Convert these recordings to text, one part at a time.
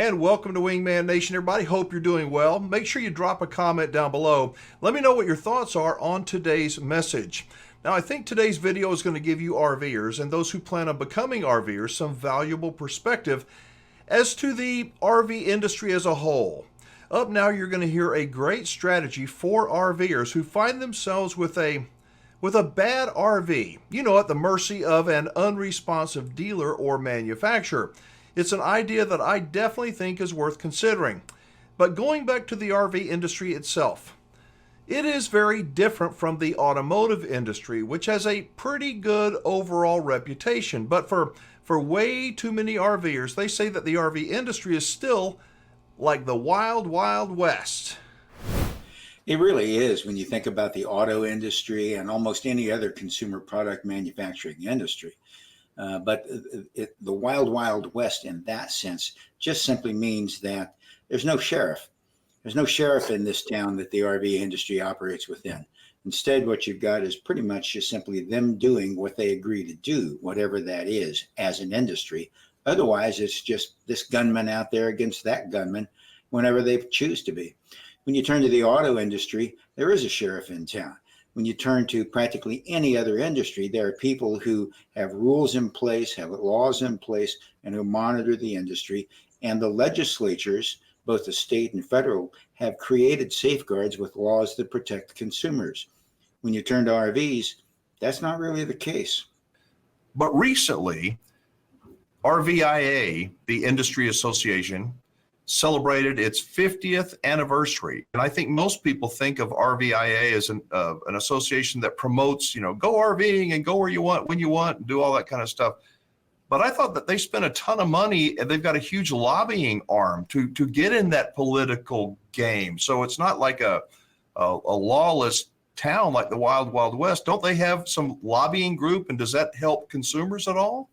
And welcome to Wingman Nation, everybody. Hope you're doing well. Make sure you drop a comment down below. Let me know what your thoughts are on today's message. Now, I think today's video is going to give you RVers and those who plan on becoming RVers some valuable perspective as to the RV industry as a whole. Up now, you're going to hear a great strategy for RVers who find themselves with a bad RV, at the mercy of an unresponsive dealer or manufacturer. It's an idea that I definitely think is worth considering. But going back to the RV industry itself, it is very different from the automotive industry, which has a pretty good overall reputation. But for way too many RVers, they say that the RV industry is still like the wild, wild west. It really is when you think about the auto industry and almost any other consumer product manufacturing industry. But the wild, wild west in that sense just simply means that there's no sheriff. There's no sheriff in this town that the RV industry operates within. Instead, what you've got is pretty much just simply them doing what they agree to do, whatever that is, as an industry. Otherwise, it's just this gunman out there against that gunman whenever they choose to be. When you turn to the auto industry, there is a sheriff in town. When you turn to practically any other industry, there are people who have rules in place, have laws in place, and who monitor the industry. And the legislatures, both the state and federal, have created safeguards with laws that protect consumers. When you turn to RVs, that's not really the case. But recently, RVIA, the industry association, celebrated its 50th anniversary. And I think most people think of RVIA as an association that promotes, go RVing and go where you want, when you want, and do all that kind of stuff. But I thought that they spent a ton of money and they've got a huge lobbying arm to get in that political game. So it's not like a lawless town like the Wild Wild West. Don't they have some lobbying group, and does that help consumers at all?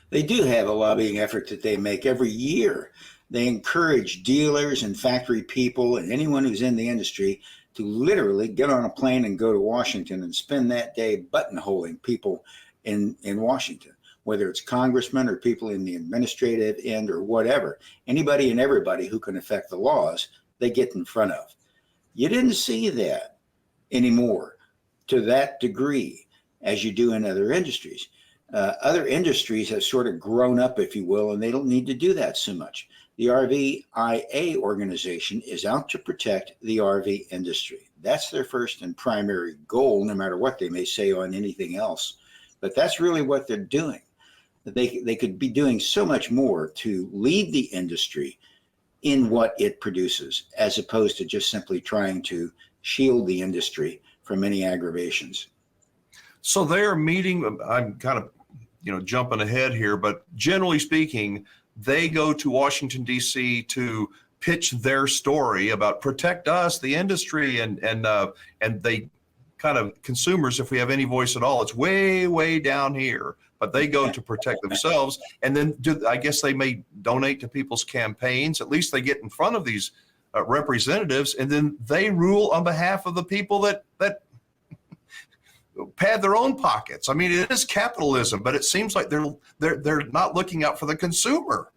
They do have a lobbying effort that they make every year. They encourage dealers and factory people and anyone who's in the industry to literally get on a plane and go to Washington and spend that day buttonholing people in Washington, whether it's congressmen or people in the administrative end or whatever. Anybody and everybody who can affect the laws, they get in front of. You didn't see that anymore to that degree as you do in other industries. Other industries have sort of grown up, if you will, and they don't need to do that so much. The RVIA organization is out to protect the RV industry. That's their first and primary goal, no matter what they may say on anything else. But that's really what they're doing. They could be doing so much more to lead the industry in what it produces, as opposed to just simply trying to shield the industry from any aggravations. So they're meeting, I'm kind of, jumping ahead here, but generally speaking, they go to Washington, D.C. to pitch their story about protect us, the industry, and they kind of, consumers, if we have any voice at all, it's way, way down here. But they go to protect themselves, and then I guess they may donate to people's campaigns. At least they get in front of these representatives, and then they rule on behalf of the people that pad their own pockets. I mean, it is capitalism, but it seems like they're not looking out for the consumer.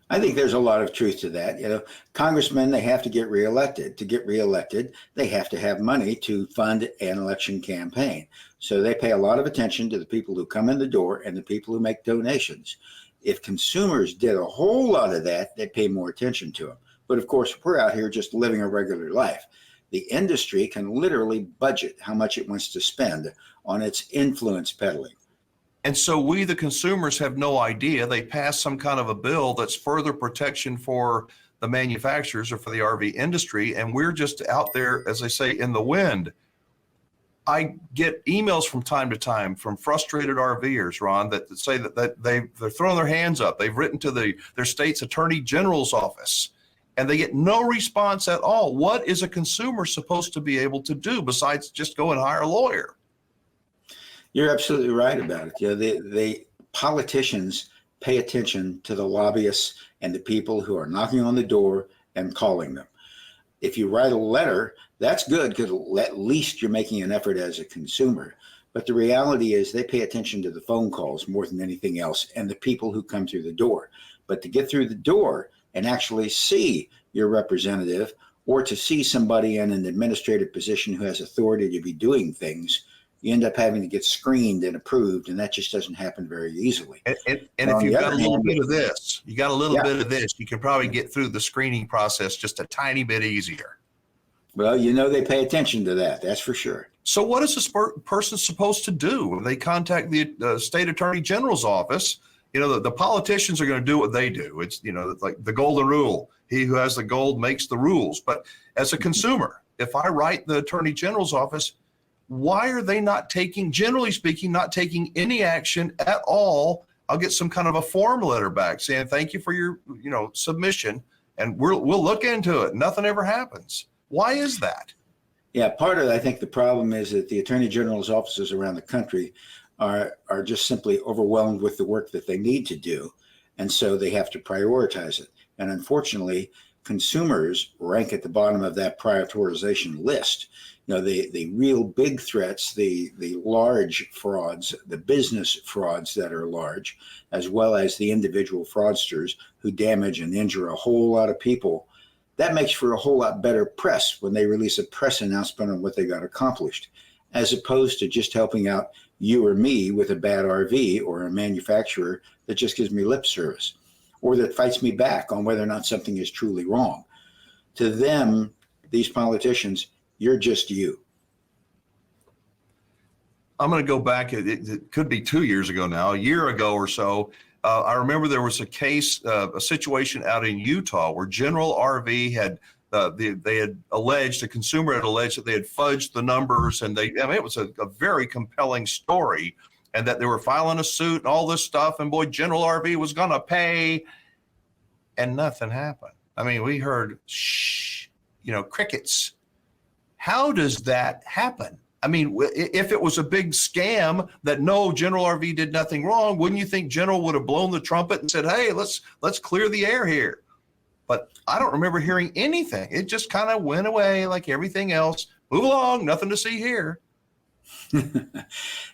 I think there's a lot of truth to that. Congressmen, they have to get reelected. To get reelected, they have to have money to fund an election campaign. So they pay a lot of attention to the people who come in the door and the people who make donations. If consumers did a whole lot of that, they'd pay more attention to them. But of course, we're out here just living a regular life. The industry can literally budget how much it wants to spend on its influence peddling. And so we, the consumers, have no idea. They pass some kind of a bill that's further protection for the manufacturers or for the RV industry, and we're just out there, as they say, in the wind. I get emails from time to time from frustrated RVers, Ron, that say that they're throwing their hands up. They've written to their state's attorney general's office, and they get no response at all. What is a consumer supposed to be able to do besides just go and hire a lawyer? You're absolutely right about it. The politicians pay attention to the lobbyists and the people who are knocking on the door and calling them. If you write a letter, that's good because at least you're making an effort as a consumer. But the reality is they pay attention to the phone calls more than anything else and the people who come through the door. But to get through the door and actually see your representative or to see somebody in an administrative position who has authority to be doing things, you end up having to get screened and approved, and that just doesn't happen very easily. And if you've got a little bit of this, you can probably get through the screening process just a tiny bit easier. Well, they pay attention to that. That's for sure. So what is this person supposed to do when they contact the state attorney general's office? The politicians are going to do what they do. It's, like the golden rule. He who has the gold makes the rules. But as a consumer, if I write the attorney general's office, why are they generally speaking, not taking any action at all? I'll get some kind of a form letter back saying, thank you for your, submission, and we'll look into it. Nothing ever happens. Why is that? Yeah, part of, I think, the problem is that the attorney general's offices around the country are just simply overwhelmed with the work that they need to do. And so they have to prioritize it. And unfortunately, consumers rank at the bottom of that prioritization list. The real big threats, the large frauds, the business frauds that are large, as well as the individual fraudsters who damage and injure a whole lot of people, that makes for a whole lot better press when they release a press announcement on what they got accomplished, as opposed to just helping out you or me with a bad RV or a manufacturer that just gives me lip service or that fights me back on whether or not something is truly wrong. To them, these politicians, you're just you. I'm going to go back. It could be 2 years ago now, a year ago or so. I remember there was a case, a situation out in Utah where General RV had, the consumer had alleged that they had fudged the numbers, and it was a very compelling story, and that they were filing a suit and all this stuff, and boy, General RV was going to pay, and nothing happened. We heard, crickets. How does that happen? If it was a big scam that no, General RV did nothing wrong, wouldn't you think General would have blown the trumpet and said, hey, let's clear the air here? But I don't remember hearing anything. It just kind of went away like everything else. Move along, nothing to see here.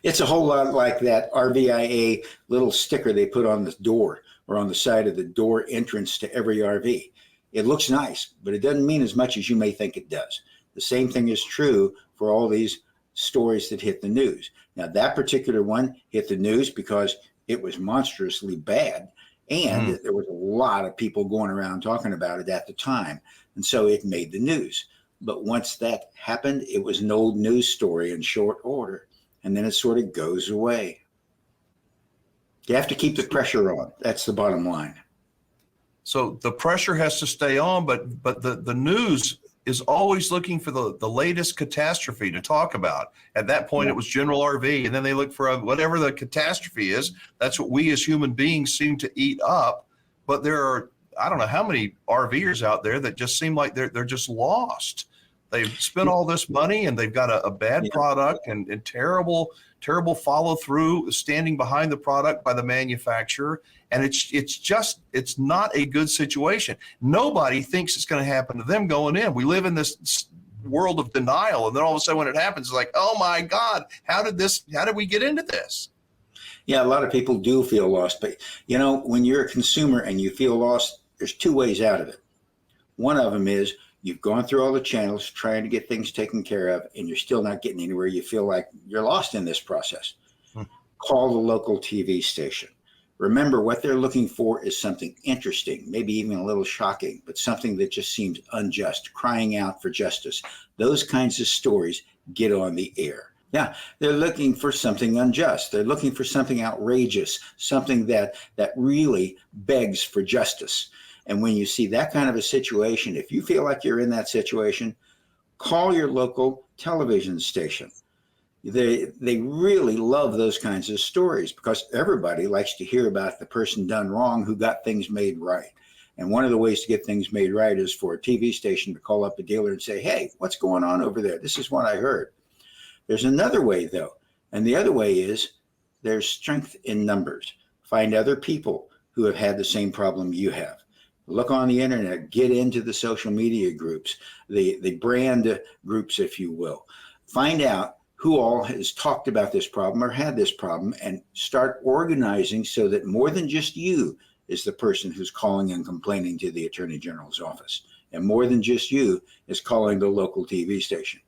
It's a whole lot like that RVIA little sticker they put on the door or on the side of the door entrance to every RV. It looks nice, but it doesn't mean as much as you may think it does. The same thing is true for all these stories that hit the news. Now, that particular one hit the news because it was monstrously bad, and there was a lot of people going around talking about it at the time, and so it made the news. But once that happened, it was an old news story in short order, and then it sort of goes away. You have to keep the pressure on. That's the bottom line. So the pressure has to stay on, but the news is always looking for the latest catastrophe to talk about. At that point, It was General RV, and then they look for whatever the catastrophe is. That's what we as human beings seem to eat up. But there are, I don't know how many RVers out there that just seem like they're just lost. They've spent all this money and they've got a bad product and terrible follow through standing behind the product by the manufacturer. And it's not a good situation. Nobody thinks it's going to happen to them going in. We live in this world of denial. And then all of a sudden when it happens, it's like, oh my God, how did we get into this? Yeah, a lot of people do feel lost. But, when you're a consumer and you feel lost, there's two ways out of it. One of them is you've gone through all the channels trying to get things taken care of, and you're still not getting anywhere. You feel like you're lost in this process. Call the local TV station. Remember, what they're looking for is something interesting, maybe even a little shocking, but something that just seems unjust, crying out for justice. Those kinds of stories get on the air. Yeah, they're looking for something unjust. They're looking for something outrageous, something that really begs for justice. And when you see that kind of a situation, if you feel like you're in that situation, call your local television station. They really love those kinds of stories because everybody likes to hear about the person done wrong who got things made right. And one of the ways to get things made right is for a TV station to call up a dealer and say, hey, what's going on over there? This is what I heard. There's another way, though. And the other way is there's strength in numbers. Find other people who have had the same problem you have. Look on the internet, get into the social media groups, the brand groups, if you will. Find out who all has talked about this problem or had this problem, and start organizing so that more than just you is the person who's calling and complaining to the Attorney General's office. And more than just you is calling the local TV station.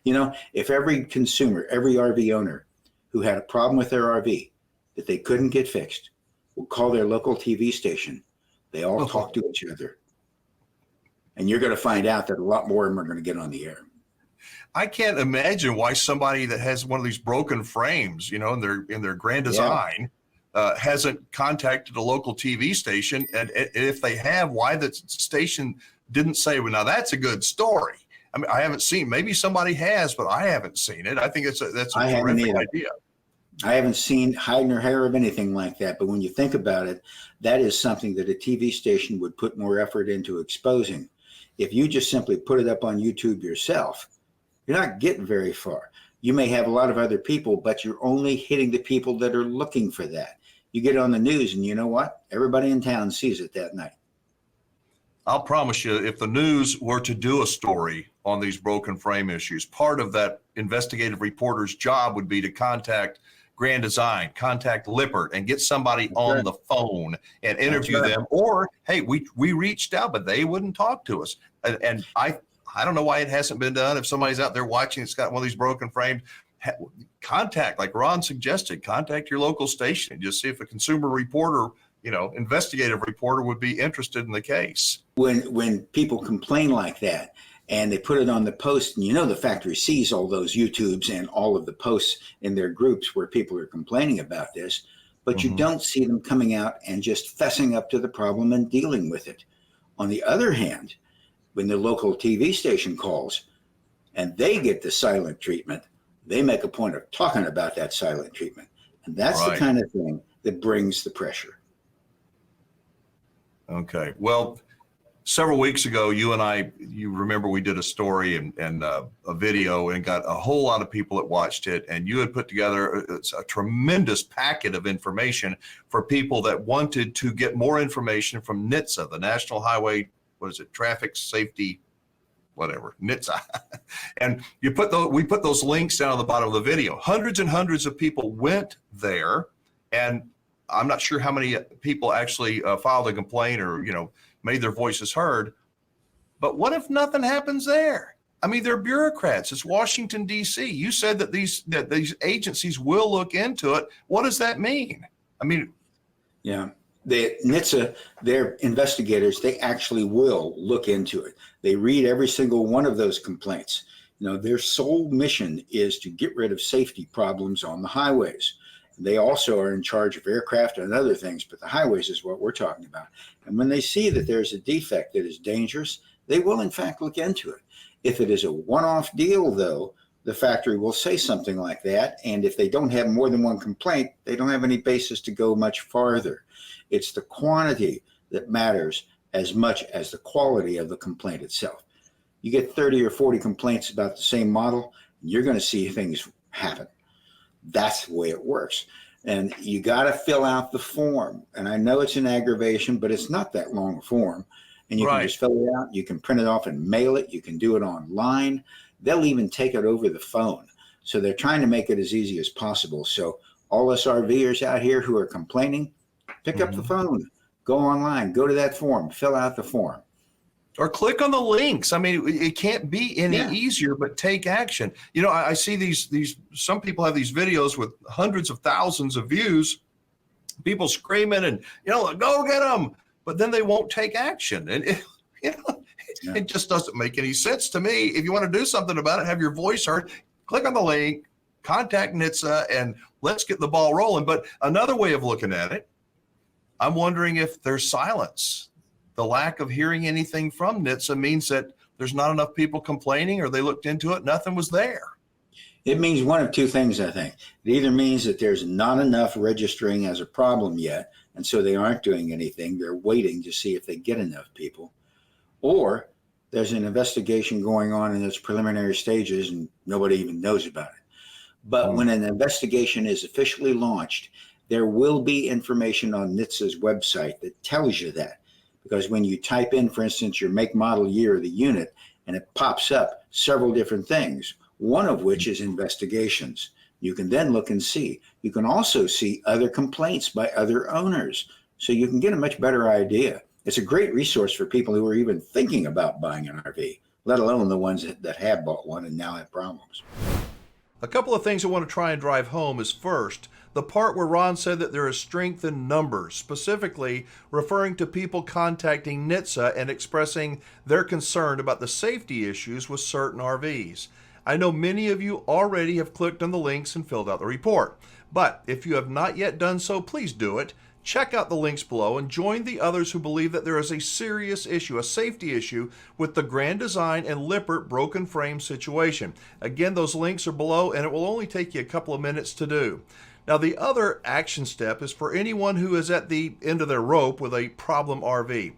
You know, if every consumer, every RV owner who had a problem with their RV that they couldn't get fixed would call their local TV station, they all talk to each other. And you're going to find out that a lot more of them are going to get on the air. I can't imagine why somebody that has one of these broken frames, you know, in their grand design, hasn't contacted a local TV station. And if they have, why the station didn't say, well, now that's a good story. I mean, I haven't seen, maybe somebody has, but I haven't seen it. I think that's a terrific idea. I haven't seen hide nor hair of anything like that. But when you think about it, that is something that a TV station would put more effort into exposing. If you just simply put it up on YouTube yourself, you're not getting very far. You may have a lot of other people, but you're only hitting the people that are looking for that. You get on the news and you know what? Everybody in town sees it that night. I'll promise you, if the news were to do a story on these broken frame issues, part of that investigative reporter's job would be to contact Grand Design, contact Lippert, and get somebody on the phone and interview them. Or, hey, we reached out, but they wouldn't talk to us. And I don't know why it hasn't been done. If somebody's out there watching, it's got one of these broken frames, contact, like Ron suggested, contact your local station and just see if a consumer reporter, you know, investigative reporter would be interested in the case. When people complain like that and they put it on the post, and you know the factory sees all those YouTubes and all of the posts in their groups where people are complaining about this, but you don't see them coming out and just fessing up to the problem and dealing with it. On the other hand, when the local TV station calls and they get the silent treatment, they make a point of talking about that silent treatment. And that's the kind of thing that brings the pressure. Okay. Well, several weeks ago, you and I, you remember we did a story and a video and got a whole lot of people that watched it. And you had put together a tremendous packet of information for people that wanted to get more information from NHTSA, the National Highway, what is it, Traffic Safety, whatever, NHTSA. And we put those links down on the bottom of the video. Hundreds and hundreds of people went there, and I'm not sure how many people actually filed a complaint or, you know, made their voices heard. But what if nothing happens there? I mean, they're bureaucrats. It's Washington, D.C. You said that these agencies will look into it. What does that mean? I mean, yeah. The NHTSA, their investigators, they actually will look into it. They read every single one of those complaints. You know, their sole mission is to get rid of safety problems on the highways. They also are in charge of aircraft and other things, but the highways is what we're talking about. And when they see that there's a defect that is dangerous, they will in fact look into it. If it is a one-off deal, though, the factory will say something like that. And if they don't have more than one complaint, they don't have any basis to go much farther. It's the quantity that matters as much as the quality of the complaint itself. You get 30 or 40 complaints about the same model, you're going to see things happen. That's the way it works. And you got to fill out the form. And I know it's an aggravation, but it's not that long a form. And you can just fill it out. You can print it off and mail it. You can do it online. They'll even take it over the phone. So they're trying to make it as easy as possible. So all us RVers out here who are complaining, pick up the phone, go online, go to that form, fill out the form. Or click on the links. I mean, it can't be any easier, but take action. You know, I see these, some people have these videos with hundreds of thousands of views, people screaming and, you know, go get them, but then they won't take action. And, it just doesn't make any sense to me. If you want to do something about it, have your voice heard, click on the link, contact NHTSA, and let's get the ball rolling. But another way of looking at it, I'm wondering if there's silence. The lack of hearing anything from NHTSA means that there's not enough people complaining, or they looked into it, nothing was there. It means one of two things, I think. It either means that there's not enough registering as a problem yet, and so they aren't doing anything. They're waiting to see if they get enough people. Or there's an investigation going on in its preliminary stages and nobody even knows about it. But when an investigation is officially launched, there will be information on NHTSA's website that tells you that. Because when you type in, for instance, your make, model, year of the unit, and it pops up several different things, one of which is investigations. You can then look and see. You can also see other complaints by other owners, so you can get a much better idea. It's a great resource for people who are even thinking about buying an RV, let alone the ones that have bought one and now have problems. A couple of things I want to try and drive home is first, the part where Ron said that there is strength in numbers, specifically referring to people contacting NHTSA and expressing their concern about the safety issues with certain RVs. I know many of you already have clicked on the links and filled out the report, but if you have not yet done so, please do it. Check out the links below and join the others who believe that there is a serious issue, a safety issue, with the Grand Design and Lippert broken frame situation. Again, those links are below and it will only take you a couple of minutes to do. Now, the other action step is for anyone who is at the end of their rope with a problem RV,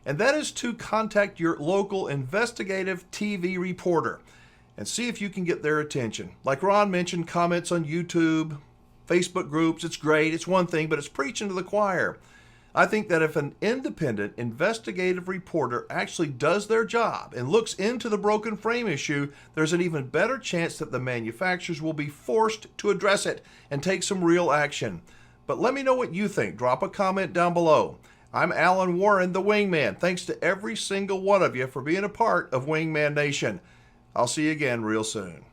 and that is to contact your local investigative TV reporter and see if you can get their attention. Like Ron mentioned, comments on YouTube, Facebook groups, it's great, it's one thing, but it's preaching to the choir. I think that if an independent investigative reporter actually does their job and looks into the broken frame issue, there's an even better chance that the manufacturers will be forced to address it and take some real action. But let me know what you think. Drop a comment down below. I'm Alan Warren, the Wingman. Thanks to every single one of you for being a part of Wingman Nation. I'll see you again real soon.